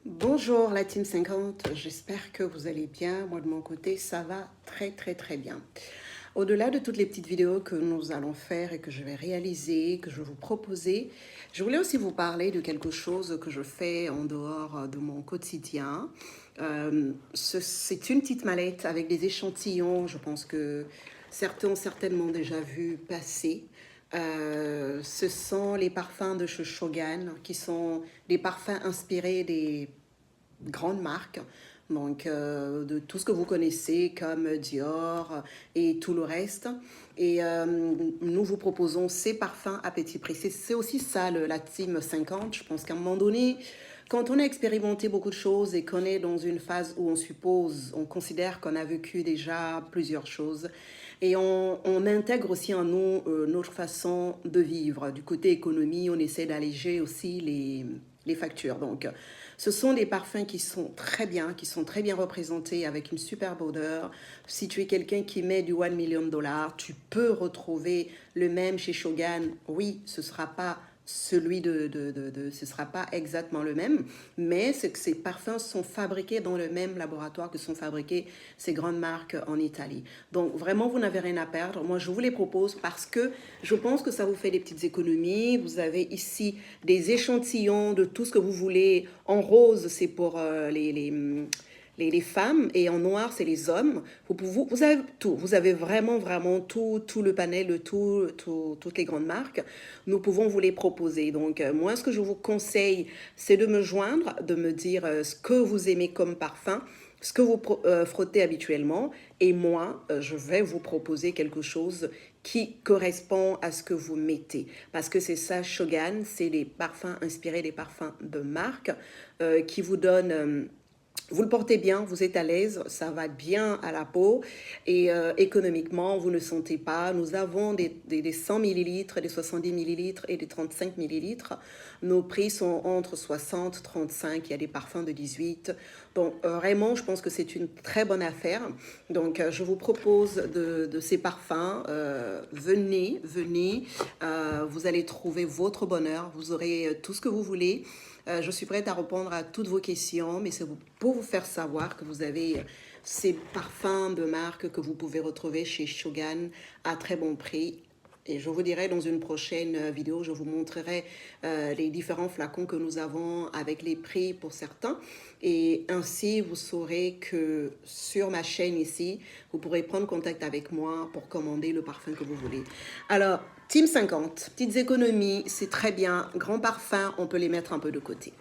Bonjour la Team 50, j'espère que vous allez bien. Moi de mon côté, ça va très bien. Au-delà de toutes les petites vidéos que nous allons faire et que je vais réaliser, que je vais vous proposer, je voulais aussi vous parler de quelque chose que je fais en dehors de mon quotidien. C'est une petite mallette avec des échantillons, je pense que certains ont certainement déjà vu passer. Ce sont les parfums de chez Shogun, qui sont des parfums inspirés des grandes marques, donc de tout ce que vous connaissez comme Dior et tout le reste. Et nous vous proposons ces parfums à petit prix. C'est aussi ça la team 50. Je pense qu'à un moment donné, quand on a expérimenté beaucoup de choses et qu'on est dans une phase où on considère qu'on a vécu déjà plusieurs choses, et on intègre aussi en nous notre façon de vivre. Du côté économie, on essaie d'alléger aussi les factures. Donc, ce sont des parfums qui sont très bien représentés avec une superbe odeur. Si tu es quelqu'un qui met du 1 million de dollars, tu peux retrouver le même chez Shogun. Oui, ce sera pas ce sera pas exactement le même, mais c'est que ces parfums sont fabriqués dans le même laboratoire que sont fabriquées ces grandes marques en Italie. Donc vraiment, vous n'avez rien à perdre. Moi, je vous les propose parce que je pense que ça vous fait des petites économies. Vous avez ici des échantillons de tout ce que vous voulez. En rose, c'est pour les femmes, et en noir, c'est les hommes. Vous avez tout. Vous avez vraiment tout le panel de toutes les grandes marques. Nous pouvons vous les proposer. Donc, moi, ce que je vous conseille, c'est de me joindre, de me dire ce que vous aimez comme parfum, ce que vous frottez habituellement, et moi, je vais vous proposer quelque chose qui correspond à ce que vous mettez. Parce que c'est ça, Shogun, c'est des parfums inspirés des parfums de marque qui vous donnent... vous le portez bien, vous êtes à l'aise, ça va bien à la peau, et économiquement, vous ne sentez pas. Nous avons des 100 millilitres, des 70 millilitres et des 35 millilitres. Nos prix sont entre 60, 35, il y a des parfums de 18. Donc vraiment, je pense que c'est une très bonne affaire. Donc je vous propose de ces parfums. Venez, vous allez trouver votre bonheur, vous aurez tout ce que vous voulez. Je suis prête à répondre à toutes vos questions, mais c'est pour vous faire savoir que vous avez ces parfums de marque que vous pouvez retrouver chez Shogun à très bon prix. Et je vous dirai dans une prochaine vidéo, je vous montrerai les différents flacons que nous avons avec les prix pour certains. Et ainsi, vous saurez que sur ma chaîne ici, vous pourrez prendre contact avec moi pour commander le parfum que vous voulez. Alors, Team 50, petites économies, c'est très bien. Grands parfums, on peut les mettre un peu de côté.